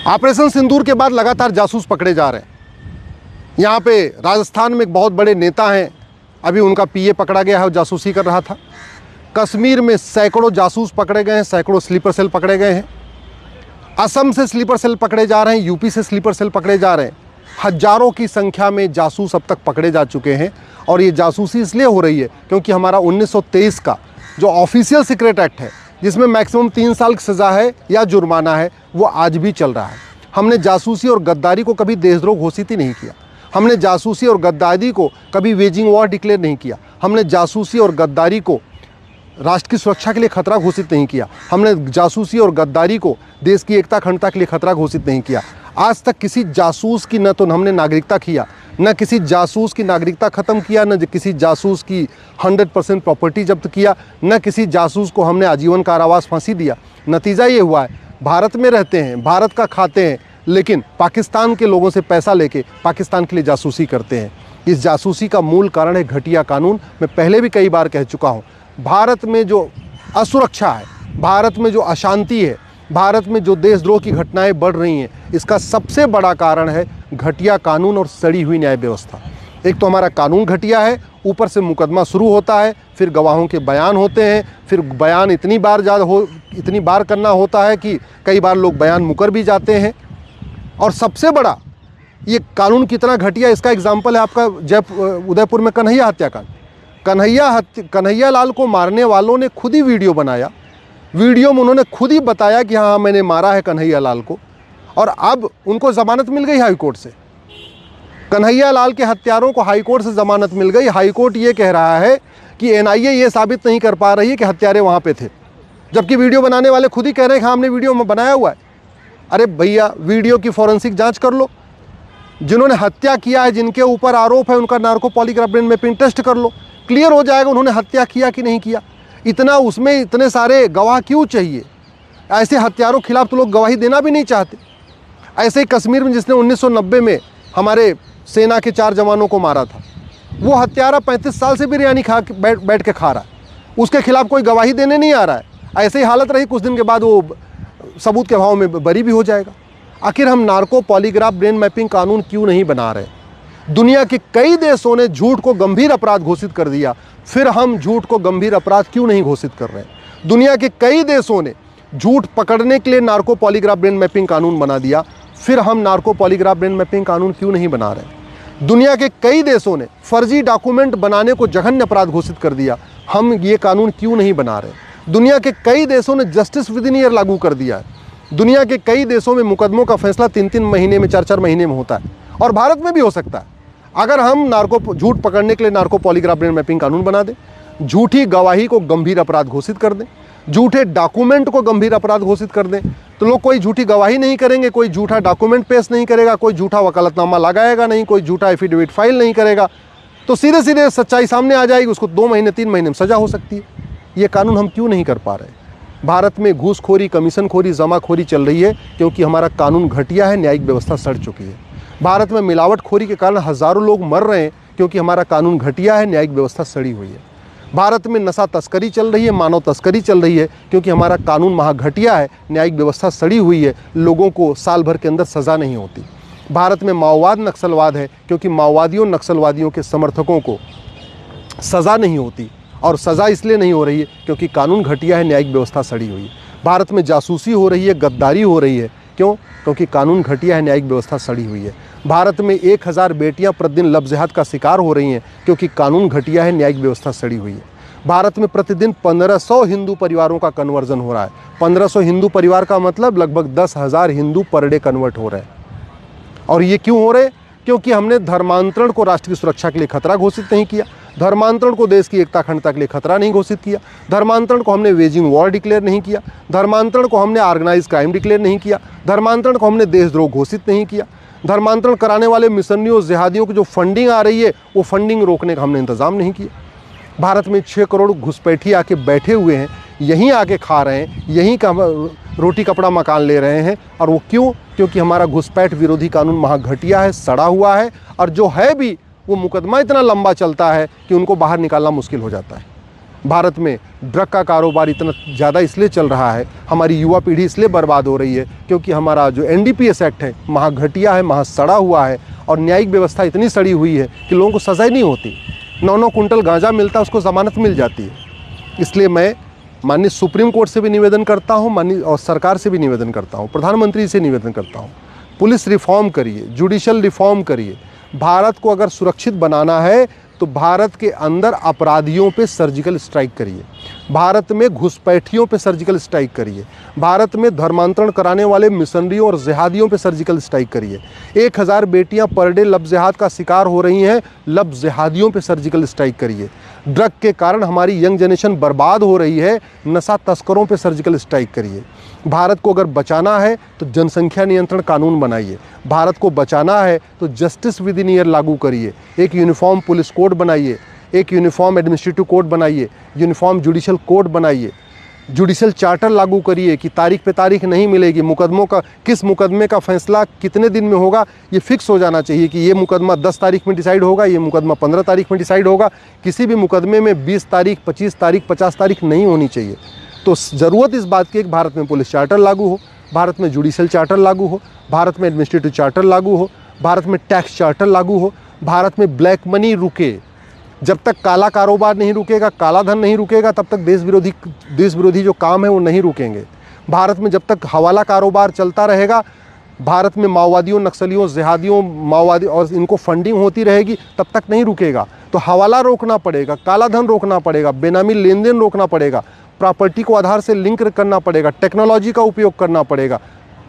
Operation सिंदूर के बाद लगातार जासूस पकड़े जा रहे हैं। यहाँ पे राजस्थान में एक बहुत बड़े नेता हैं, अभी उनका पीए पकड़ा गया है, वो जासूसी कर रहा था। कश्मीर में सैकड़ों जासूस पकड़े गए हैं, सैकड़ों स्लीपर सेल पकड़े गए हैं। असम से स्लीपर सेल पकड़े जा रहे हैं, यूपी से स्लीपर सेल पकड़े जा रहे हैं। हजारों की संख्या में जासूस अब तक पकड़े जा चुके हैं। और ये जासूसी इसलिए हो रही है क्योंकि हमारा 1923 का जो ऑफिशियल सीक्रेट एक्ट है, जिसमें मैक्सिमम 3 साल की सज़ा है या जुर्माना है, वो आज भी चल रहा है। हमने जासूसी और गद्दारी को कभी देशद्रोह घोषित ही नहीं किया। हमने जासूसी और गद्दारी को कभी वेजिंग वॉर डिक्लेयर नहीं किया। हमने जासूसी और गद्दारी को राष्ट्र की सुरक्षा के लिए खतरा घोषित नहीं किया। हमने जासूसी और गद्दारी को देश की एकता अखंडता के लिए खतरा घोषित नहीं किया। आज तक किसी जासूस की न तो हमने नागरिकता किया, न किसी जासूस की नागरिकता ख़त्म किया, न किसी जासूस की 100% प्रॉपर्टी जब्त किया, न किसी जासूस को हमने आजीवन कारावास फांसी दिया। नतीजा ये हुआ है, भारत में रहते हैं, भारत का खाते हैं, लेकिन पाकिस्तान के लोगों से पैसा लेके पाकिस्तान के लिए जासूसी करते हैं। इस जासूसी का मूल कारण है घटिया कानून। मैं पहले भी कई बार कह चुका हूँ, भारत में जो असुरक्षा है, भारत में जो अशांति है, भारत में जो देशद्रोह की घटनाएं बढ़ रही हैं, इसका सबसे बड़ा कारण है घटिया कानून और सड़ी हुई न्याय व्यवस्था। एक तो हमारा कानून घटिया है, ऊपर से मुकदमा शुरू होता है, फिर गवाहों के बयान होते हैं, फिर बयान इतनी बार करना होता है कि कई बार लोग बयान मुकर भी जाते हैं। और सबसे बड़ा ये कानून कितना घटिया, इसका एग्जाम्पल है आपका उदयपुर में कन्हैया हत्याकांड। कन्हैया लाल को मारने वालों ने खुद ही वीडियो बनाया। वीडियो में उन्होंने खुद ही बताया कि हाँ, मैंने मारा है कन्हैया लाल को। और अब उनको ज़मानत मिल गई हाईकोर्ट से। कन्हैया लाल के हत्यारों को हाईकोर्ट से ज़मानत मिल गई। हाईकोर्ट ये कह रहा है कि एनआईए ये साबित नहीं कर पा रही है कि हत्यारे वहाँ पे थे, जबकि वीडियो बनाने वाले खुद ही कह रहे हैं कि हाँ, हमने वीडियो में बनाया हुआ है। अरे भैया, वीडियो की फॉरेंसिक जाँच कर लो। जिन्होंने हत्या किया है, जिनके ऊपर आरोप है, उनका narco polygraph brain mapping test कर लो, क्लियर हो जाएगा उन्होंने हत्या किया कि नहीं किया। इतना उसमें इतने सारे गवाह क्यों चाहिए? ऐसे हत्यारों के खिलाफ तो लोग गवाही देना भी नहीं चाहते। ऐसे ही कश्मीर में जिसने 1990 में हमारे सेना के 4 जवानों को मारा था, वो हत्यारा 35 साल से बिरयानी खा के बैठ के खा रहा है, उसके खिलाफ कोई गवाही देने नहीं आ रहा है। ऐसे ही हालत रही, कुछ दिन के बाद वो सबूत के अभाव में बरी भी हो जाएगा। आखिर हम नार्को पॉलीग्राफ ब्रेन मैपिंग कानून क्यों नहीं बना रहे? दुनिया के कई देशों ने झूठ को गंभीर अपराध घोषित कर दिया, फिर हम झूठ को गंभीर अपराध क्यों नहीं घोषित कर रहे हैं? दुनिया के कई देशों ने झूठ पकड़ने के लिए नार्को पॉलीग्राफ ब्रेन मैपिंग कानून बना दिया, फिर हम नार्को पॉलीग्राफ ब्रेन मैपिंग कानून क्यों नहीं बना रहे? दुनिया के कई देशों ने फर्जी डॉक्यूमेंट बनाने को जघन्य अपराध घोषित कर दिया, हम ये कानून क्यों नहीं बना रहे? दुनिया के कई देशों ने जस्टिस विद इन ईयर लागू कर दिया है। दुनिया के कई देशों में मुकदमों का फैसला 3-3 महीने में, 4-4 महीने में होता है, और भारत में भी हो सकता है अगर हम झूठ पकड़ने के लिए नार्को पॉलीग्राफ ब्रेन मैपिंग कानून बना दें, झूठी गवाही को गंभीर अपराध घोषित कर दें, झूठे डॉक्यूमेंट को गंभीर अपराध घोषित कर दें, तो लोग कोई झूठी गवाही नहीं करेंगे, कोई झूठा डॉक्यूमेंट पेश नहीं करेगा, कोई झूठा वकालतनामा लगाएगा नहीं, कोई झूठा एफिडेविट फाइल नहीं करेगा, तो सीधे सीधे सच्चाई सामने आ जाएगी, उसको 2 महीने 3 महीने में सजा हो सकती है। ये कानून हम क्यों नहीं कर पा रहे? भारत में घूसखोरी, कमीशनखोरी, जमाखोरी चल रही है क्योंकि हमारा कानून घटिया है, न्यायिक व्यवस्था सड़ चुकी है। भारत में मिलावटखोरी के कारण हज़ारों लोग मर रहे हैं क्योंकि हमारा कानून घटिया है, न्यायिक व्यवस्था सड़ी हुई है। भारत में नशा तस्करी चल रही है, मानव तस्करी चल रही है क्योंकि हमारा कानून महाघटिया है, न्यायिक व्यवस्था सड़ी हुई है, लोगों को साल भर के अंदर सज़ा नहीं होती। भारत में माओवाद नक्सलवाद है क्योंकि माओवादियों नक्सलवादियों के समर्थकों को सज़ा नहीं होती, और सज़ा इसलिए नहीं हो रही है क्योंकि कानून घटिया है, न्यायिक व्यवस्था सड़ी हुई है। भारत में जासूसी हो रही है, गद्दारी हो रही है, क्यों? क्योंकि कानून घटिया है, न्यायिक व्यवस्था सड़ी हुई है। भारत में 1000 बेटियां प्रतिदिन लव जिहाद का शिकार हो रही हैं क्योंकि कानून घटिया है, न्यायिक व्यवस्था सड़ी हुई है। भारत में प्रतिदिन 1500 हिंदू परिवारों का कन्वर्जन हो रहा है। 1500 हिंदू परिवार का मतलब लगभग 10,000 हिंदू पर डे कन्वर्ट हो रहे हैं। और ये क्यों हो रहे? क्योंकि हमने धर्मांतरण को राष्ट्र की सुरक्षा के लिए खतरा घोषित नहीं किया, धर्मांतरण को देश की एकता अखंडता के लिए खतरा नहीं घोषित किया, धर्मांतरण को हमने वेजिंग वॉर डिक्लेयर नहीं किया, धर्मांतरण को हमने ऑर्गेनाइज क्राइम डिक्लेयर नहीं किया, धर्मांतरण को हमने देशद्रोह घोषित नहीं किया, धर्मांतरण कराने वाले मिशनरियों, जिहादियों की जो फंडिंग आ रही है, वो फंडिंग रोकने का हमने इंतजाम नहीं किया। भारत में 6 करोड़ घुसपैठी आके बैठे हुए हैं, यहीं आके खा रहे हैं, यहीं का रोटी कपड़ा मकान ले रहे हैं। और वो क्यों? क्योंकि हमारा घुसपैठ विरोधी कानून महाघटिया है, सड़ा हुआ है, और जो है भी वो मुकदमा इतना लंबा चलता है कि उनको बाहर निकालना मुश्किल हो जाता है। भारत में ड्रग का कारोबार इतना ज़्यादा इसलिए चल रहा है, हमारी युवा पीढ़ी इसलिए बर्बाद हो रही है क्योंकि हमारा जो NDPS एक्ट है महा घटिया है, महा सड़ा हुआ है और न्यायिक व्यवस्था इतनी सड़ी हुई है कि लोगों को सज़ा ही नहीं होती। 9-9 कुंटल गांजा मिलता है, उसको ज़मानत मिल जाती है। इसलिए मैं माननीय सुप्रीम कोर्ट से भी निवेदन करता हूँ, माननीय और सरकार से भी निवेदन करता हूँ, प्रधानमंत्री से निवेदन करता हूँ, पुलिस रिफॉर्म करिए, जुडिशल रिफॉर्म करिए। भारत को अगर सुरक्षित बनाना है तो भारत के अंदर अपराधियों पे सर्जिकल स्ट्राइक करिए, भारत में घुसपैठियों पे सर्जिकल स्ट्राइक करिए, भारत में धर्मांतरण कराने वाले मिशनरियों और जिहादियों पे सर्जिकल स्ट्राइक करिए। 1000 बेटियां पर डे लब जिहाद का शिकार हो रही हैं, लब जिहादियों पे सर्जिकल स्ट्राइक करिए। ड्रग के कारण हमारी यंग जनरेशन बर्बाद हो रही है, नशा तस्करों पे सर्जिकल स्ट्राइक करिए। भारत को अगर बचाना है तो जनसंख्या नियंत्रण कानून बनाइए, भारत को बचाना है तो जस्टिस विद इन ईयर लागू करिए, एक यूनिफॉर्म पुलिस कोड बनाइए, एक यूनिफॉर्म एडमिनिस्ट्रेटिव कोड बनाइए, यूनिफॉर्म जुडिशल कोड बनाइए, जुडिशल चार्टर लागू करिए कि तारीख पे तारीख नहीं मिलेगी, मुकदमों का किस मुकदमे का फैसला कितने दिन में होगा ये फिक्स हो जाना चाहिए कि ये मुकदमा 10 तारीख में डिसाइड होगा, ये मुकदमा 15 तारीख में डिसाइड होगा। किसी भी मुकदमे में 20 तारीख, 25 तारीख, 50 तारीख नहीं होनी चाहिए। तो ज़रूरत इस बात की कि भारत में पुलिस चार्टर लागू हो, भारत में जुडिशल चार्टर लागू हो, भारत में एडमिनिस्ट्रेटिव चार्टर लागू हो, भारत में टैक्स चार्टर लागू हो, भारत में ब्लैक मनी रुके। जब तक काला कारोबार नहीं रुकेगा, काला धन नहीं रुकेगा, तब तक देश विरोधी जो काम है वो नहीं रुकेंगे। भारत में जब तक हवाला कारोबार चलता रहेगा, भारत में माओवादियों, नक्सलियों, जिहादियों, माओवादी और इनको फंडिंग होती रहेगी, तब तक नहीं रुकेगा। तो हवाला रोकना पड़ेगा, काला धन रोकना पड़ेगा, बेनामी लेन देन रोकना पड़ेगा, प्रॉपर्टी को आधार से लिंक करना पड़ेगा, टेक्नोलॉजी का उपयोग करना पड़ेगा,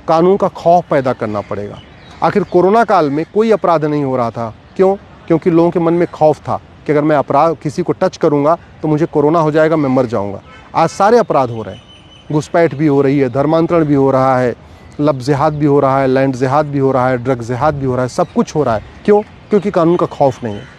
कानून का खौफ पैदा करना पड़ेगा। आखिर कोरोना काल में कोई अपराध नहीं हो रहा था, क्यों? क्योंकि लोगों के मन में खौफ था कि अगर मैं अपराध किसी को टच करूंगा तो मुझे कोरोना हो जाएगा, मैं मर जाऊंगा। आज सारे अपराध हो रहे हैं, घुसपैठ भी हो रही है, धर्मांतरण भी हो रहा है, लब जिहाद भी हो रहा है, लैंड जिहाद भी हो रहा है, ड्रग जिहाद भी हो रहा है, सब कुछ हो रहा है। क्यों? क्योंकि कानून का खौफ नहीं है।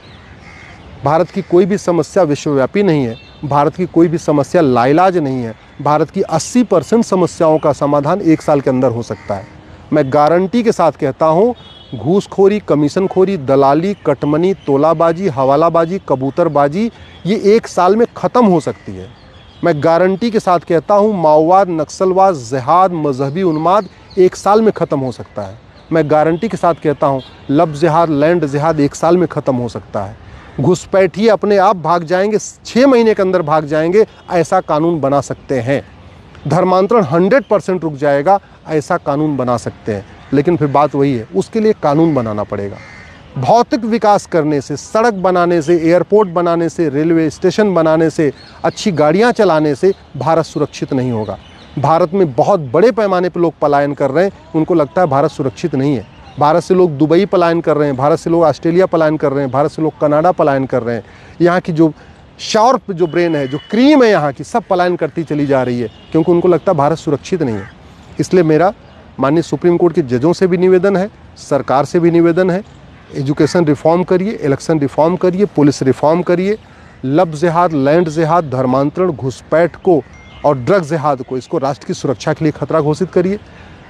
भारत की कोई भी समस्या विश्वव्यापी नहीं है, भारत की कोई भी समस्या लाइलाज नहीं है। भारत की 80% समस्याओं का समाधान 1 साल के अंदर हो सकता है। मैं गारंटी के साथ कहता हूँ, घूसखोरी, कमीशनखोरी, दलाली, कटमनी, तोलाबाजी, हवालाबाजी, कबूतरबाजी ये 1 साल में ख़त्म हो सकती है। मैं गारंटी के साथ कहता हूँ, माओवाद, नक्सलवाद, जिहाद, मजहबी उन्माद 1 साल में ख़त्म हो सकता है। मैं गारंटी के साथ कहता हूँ, लब जिहाद, लैंड जिहाद 1 साल में ख़त्म हो सकता है। घुसपैठिए अपने आप भाग जाएंगे, 6 महीने के अंदर भाग जाएंगे, ऐसा कानून बना सकते हैं। धर्मांतरण 100% रुक जाएगा, ऐसा कानून बना सकते हैं। लेकिन फिर बात वही है, उसके लिए कानून बनाना पड़ेगा। भौतिक विकास करने से, सड़क बनाने से, एयरपोर्ट बनाने से, रेलवे स्टेशन बनाने से, अच्छी गाड़ियां चलाने से भारत सुरक्षित नहीं होगा। भारत में बहुत बड़े पैमाने पर लोग पलायन कर रहे हैं, उनको लगता है भारत सुरक्षित नहीं है। भारत से लोग दुबई पलायन कर रहे हैं, भारत से लोग ऑस्ट्रेलिया पलायन कर रहे हैं, भारत से लोग कनाडा पलायन कर रहे हैं। यहाँ की जो शार्प जो ब्रेन है, जो क्रीम है यहाँ की, सब पलायन करती चली जा रही है, क्योंकि उनको लगता है भारत सुरक्षित नहीं है। इसलिए मेरा माननीय सुप्रीम कोर्ट के जजों से भी निवेदन है, सरकार से भी निवेदन है, एजुकेशन रिफॉर्म करिए, इलेक्शन रिफॉर्म करिए, पुलिस रिफॉर्म करिए, लब जिहाद, लैंड जिहाद, धर्मांतरण, घुसपैठ को और ड्रग जिहाद को, इसको राष्ट्र की सुरक्षा के लिए खतरा घोषित करिए।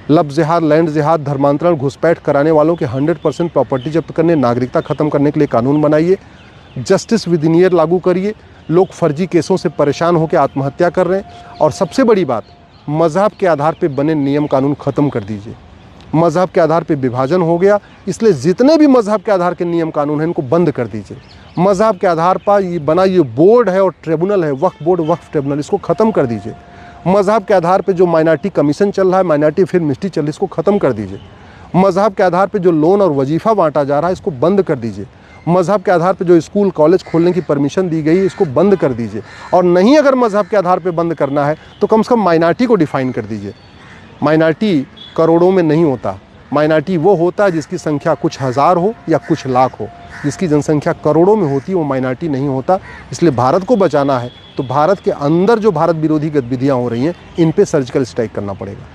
लब जिहाद, लैंड जिहाद, धर्मांतरण, घुसपैठ कराने वालों के 100% प्रॉपर्टी जब्त करने, नागरिकता खत्म करने के लिए कानून बनाइए। जस्टिस विद इन ईयर लागू करिए। लोग फर्जी केसों से परेशान होकर आत्महत्या कर रहे हैं। और सबसे बड़ी बात, मज़हब के आधार पर बने नियम कानून ख़त्म कर दीजिए। मज़हब के आधार पर विभाजन हो गया, इसलिए जितने भी मज़हब के आधार के नियम कानून हैं इनको बंद कर दीजिए। मज़हब के आधार पर ये बना ये बोर्ड है और ट्रिब्यूनल है, वक्फ बोर्ड, वक्फ ट्रिब्यूनल, इसको ख़त्म कर दीजिए। मज़हब के आधार पे जो माइनॉरिटी कमीशन चल रहा है, माइनॉरिटी फिल्म मिनिस्ट्री चल रही है, इसको ख़त्म कर दीजिए। मज़हब के आधार पे जो लोन और वजीफ़ा बांटा जा रहा है, इसको बंद कर दीजिए। मज़हब के आधार पे जो स्कूल कॉलेज खोलने की परमिशन दी गई है, इसको बंद कर दीजिए। और नहीं अगर मज़हब के आधार पे बंद करना है तो कम से कम माइनॉरिटी को डिफ़ाइन कर दीजिए। माइनॉरिटी करोड़ों में नहीं होता, माइनॉरिटी वो होता है जिसकी संख्या कुछ हज़ार हो या कुछ लाख हो। जिसकी जनसंख्या करोड़ों में होती है वो माइनॉरिटी नहीं होता। इसलिए भारत को बचाना है तो भारत के अंदर जो भारत विरोधी गतिविधियाँ हो रही हैं, इन पे सर्जिकल स्ट्राइक करना पड़ेगा।